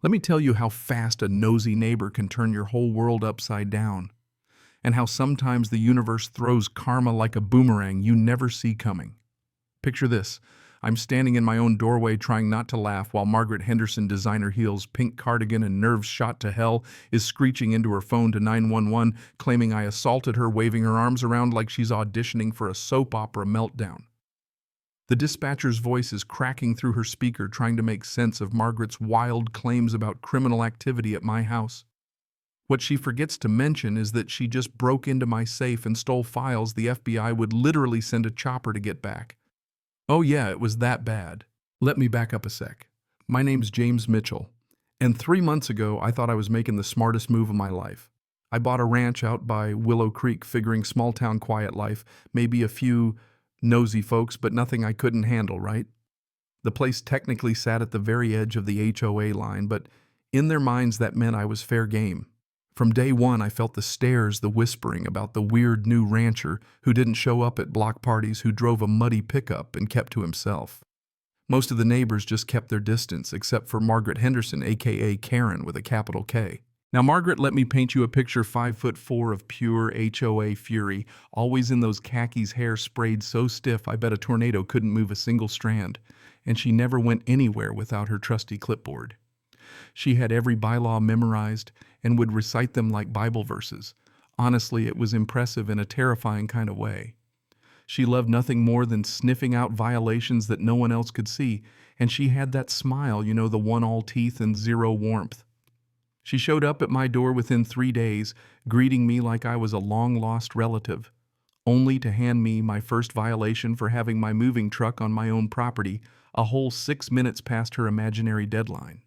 Let me tell you how fast a nosy neighbor can turn your whole world upside down, and how sometimes the universe throws karma like a boomerang you never see coming. Picture this. I'm standing in my own doorway trying not to laugh while Margaret Henderson, designer heels, pink cardigan, and nerves shot to hell, is screeching into her phone to 911, claiming I assaulted her, waving her arms around like she's auditioning for a soap opera meltdown. The dispatcher's voice is cracking through her speaker, trying to make sense of Margaret's wild claims about criminal activity at my house. What she forgets to mention is that she just broke into my safe and stole files the FBI would literally send a chopper to get back. Oh yeah, it was that bad. Let me back up a sec. My name's James Mitchell, and 3 months ago I thought I was making the smartest move of my life. I bought a ranch out by Willow Creek, figuring small town quiet life, maybe a few nosy folks, but nothing I couldn't handle, right? The place technically sat at the very edge of the HOA line, but in their minds that meant I was fair game. From day one, I felt the stares, the whispering about the weird new rancher who didn't show up at block parties, who drove a muddy pickup and kept to himself. Most of the neighbors just kept their distance, except for Margaret Henderson, aka Karen with a capital K. Now, Margaret, let me paint you a picture: 5'4" of pure HOA fury, always in those khakis, hair sprayed so stiff I bet a tornado couldn't move a single strand, and she never went anywhere without her trusty clipboard. She had every bylaw memorized and would recite them like Bible verses. Honestly, it was impressive in a terrifying kind of way. She loved nothing more than sniffing out violations that no one else could see, and she had that smile, the one all teeth and zero warmth. She showed up at my door within 3 days, greeting me like I was a long-lost relative, only to hand me my first violation for having my moving truck on my own property, a whole 6 minutes past her imaginary deadline.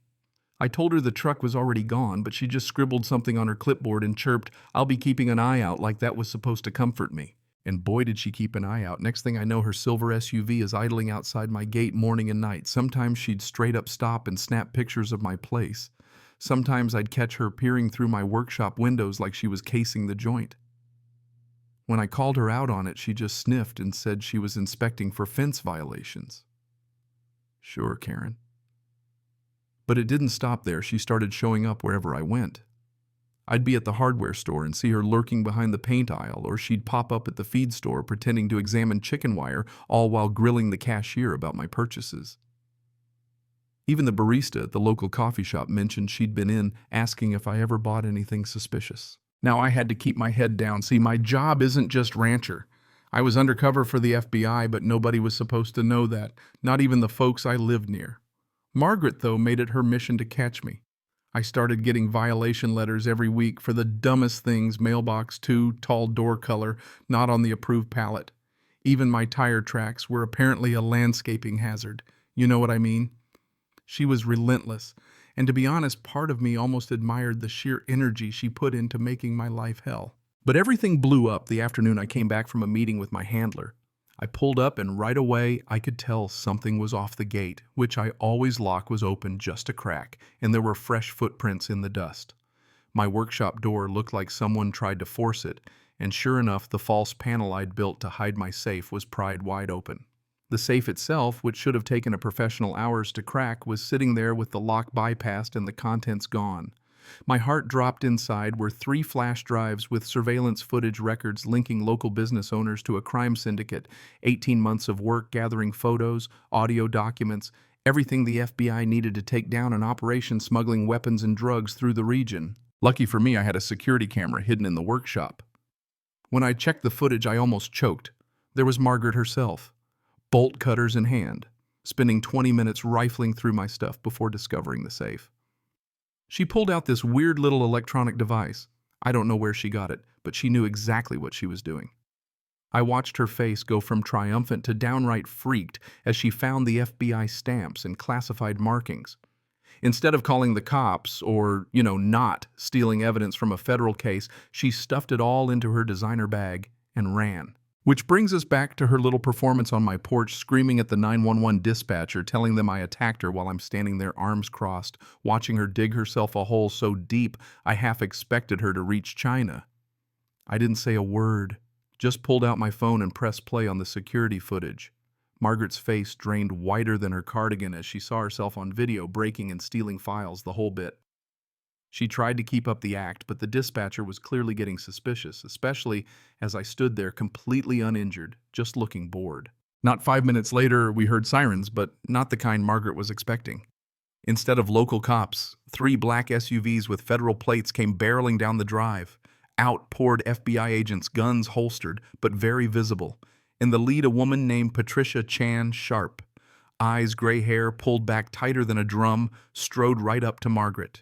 I told her the truck was already gone, but she just scribbled something on her clipboard and chirped, "I'll be keeping an eye out," like that was supposed to comfort me. And boy, did she keep an eye out. Next thing I know, her silver SUV is idling outside my gate morning and night. Sometimes she'd straight up stop and snap pictures of my place. Sometimes I'd catch her peering through my workshop windows like she was casing the joint. When I called her out on it, she just sniffed and said she was inspecting for fence violations. Sure, Karen. But it didn't stop there. She started showing up wherever I went. I'd be at the hardware store and see her lurking behind the paint aisle, or she'd pop up at the feed store pretending to examine chicken wire, all while grilling the cashier about my purchases. Even the barista at the local coffee shop mentioned she'd been in, asking if I ever bought anything suspicious. Now I had to keep my head down. See, my job isn't just rancher. I was undercover for the FBI, but nobody was supposed to know that, not even the folks I lived near. Margaret, though, made it her mission to catch me. I started getting violation letters every week for the dumbest things: mailbox 2, tall door color, not on the approved pallet. Even my tire tracks were apparently a landscaping hazard. You know what I mean? She was relentless, and to be honest, part of me almost admired the sheer energy she put into making my life hell. But everything blew up the afternoon I came back from a meeting with my handler. I pulled up, and right away I could tell something was off. The gate, which I always lock, was open just a crack, and there were fresh footprints in the dust. My workshop door looked like someone tried to force it, and sure enough, the false panel I'd built to hide my safe was pried wide open. The safe itself, which should have taken a professional hours to crack, was sitting there with the lock bypassed and the contents gone. My heart dropped. Inside were 3 flash drives with surveillance footage records linking local business owners to a crime syndicate, 18 months of work gathering photos, audio documents, everything the FBI needed to take down an operation smuggling weapons and drugs through the region. Lucky for me, I had a security camera hidden in the workshop. When I checked the footage, I almost choked. There was Margaret herself, bolt cutters in hand, spending 20 minutes rifling through my stuff before discovering the safe. She pulled out this weird little electronic device. I don't know where she got it, but she knew exactly what she was doing. I watched her face go from triumphant to downright freaked as she found the FBI stamps and classified markings. Instead of calling the cops or, not stealing evidence from a federal case, she stuffed it all into her designer bag and ran. Which brings us back to her little performance on my porch, screaming at the 911 dispatcher, telling them I attacked her while I'm standing there arms crossed, watching her dig herself a hole so deep I half expected her to reach China. I didn't say a word, just pulled out my phone and pressed play on the security footage. Margaret's face drained whiter than her cardigan as she saw herself on video breaking and stealing files, the whole bit. She tried to keep up the act, but the dispatcher was clearly getting suspicious, especially as I stood there completely uninjured, just looking bored. Not 5 minutes later, we heard sirens, but not the kind Margaret was expecting. Instead of local cops, 3 black SUVs with federal plates came barreling down the drive. Out poured FBI agents, guns holstered, but very visible. In the lead, a woman named Patricia Chan Sharp. Eyes, gray hair, pulled back tighter than a drum, strode right up to Margaret.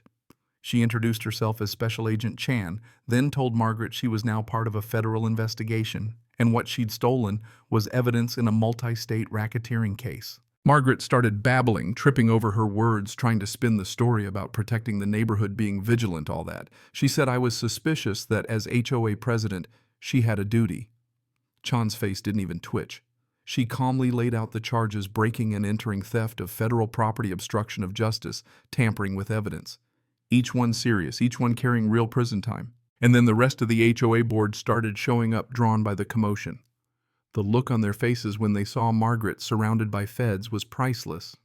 She introduced herself as Special Agent Chan, then told Margaret she was now part of a federal investigation, and what she'd stolen was evidence in a multi-state racketeering case. Margaret started babbling, tripping over her words, trying to spin the story about protecting the neighborhood, being vigilant, all that. She said I was suspicious that as HOA president, she had a duty. Chan's face didn't even twitch. She calmly laid out the charges: breaking and entering, theft of federal property, obstruction of justice, tampering with evidence. Each one serious, each one carrying real prison time. And then the rest of the HOA board started showing up, drawn by the commotion. The look on their faces when they saw Margaret surrounded by feds was priceless.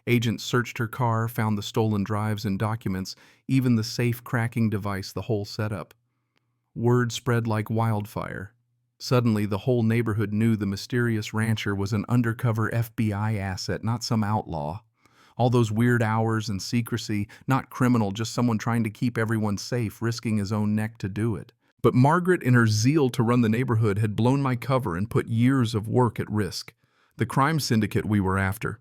Agents searched her car, found the stolen drives and documents, even the safe cracking device, the whole setup. Word spread like wildfire. Suddenly, the whole neighborhood knew the mysterious rancher was an undercover FBI asset, not some outlaw. All those weird hours and secrecy, not criminal, just someone trying to keep everyone safe, risking his own neck to do it. But Margaret, in her zeal to run the neighborhood, had blown my cover and put years of work at risk. The crime syndicate we were after.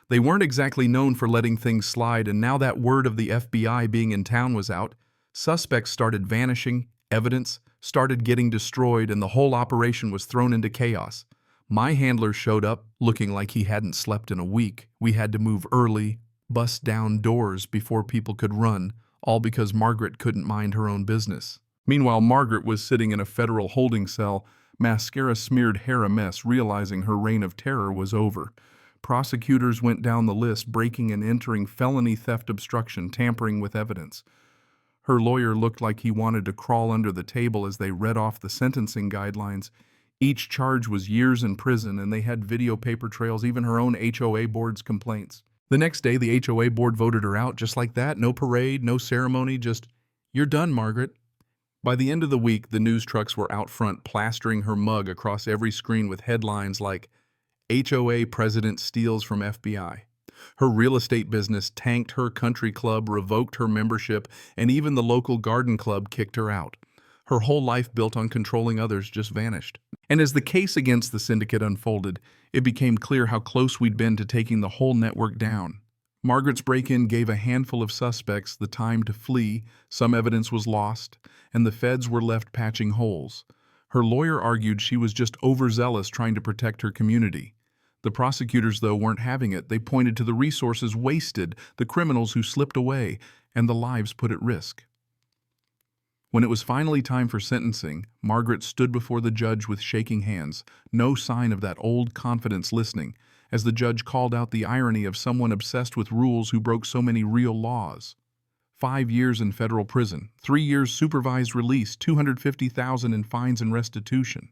They weren't exactly known for letting things slide, and now that word of the FBI being in town was out, suspects started vanishing, evidence started getting destroyed, and the whole operation was thrown into chaos. My handler showed up, looking like he hadn't slept in a week. We had to move early, bust down doors before people could run, all because Margaret couldn't mind her own business. Meanwhile, Margaret was sitting in a federal holding cell, mascara-smeared hair a mess, realizing her reign of terror was over. Prosecutors went down the list: breaking and entering, felony theft, obstruction, tampering with evidence. Her lawyer looked like he wanted to crawl under the table as they read off the sentencing guidelines. Each charge was years in prison, and they had video paper trails, even her own HOA board's complaints. The next day, the HOA board voted her out just like that. No parade, no ceremony, just, "You're done, Margaret." By the end of the week, the news trucks were out front, plastering her mug across every screen with headlines like, "HOA President Steals from FBI." Her real estate business tanked, her country club revoked her membership, and even the local garden club kicked her out. Her whole life built on controlling others just vanished. And as the case against the syndicate unfolded, it became clear how close we'd been to taking the whole network down. Margaret's break-in gave a handful of suspects the time to flee, some evidence was lost, and the feds were left patching holes. Her lawyer argued she was just overzealous trying to protect her community. The prosecutors, though, weren't having it. They pointed to the resources wasted, the criminals who slipped away, and the lives put at risk. When it was finally time for sentencing, Margaret stood before the judge with shaking hands, no sign of that old confidence, listening, as the judge called out the irony of someone obsessed with rules who broke so many real laws. 5 years in federal prison, 3 years supervised release, $250,000 in fines and restitution.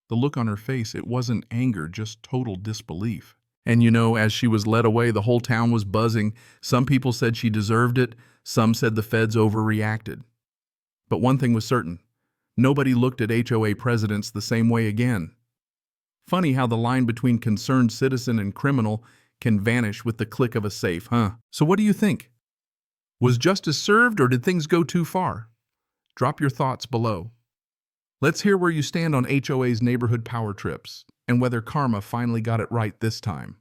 The look on her face, it wasn't anger, just total disbelief. And as she was led away, the whole town was buzzing. Some people said she deserved it, some said the feds overreacted. But one thing was certain: nobody looked at HOA presidents the same way again. Funny how the line between concerned citizen and criminal can vanish with the click of a safe, huh? So what do you think? Was justice served, or did things go too far? Drop your thoughts below. Let's hear where you stand on HOA's neighborhood power trips, and whether karma finally got it right this time.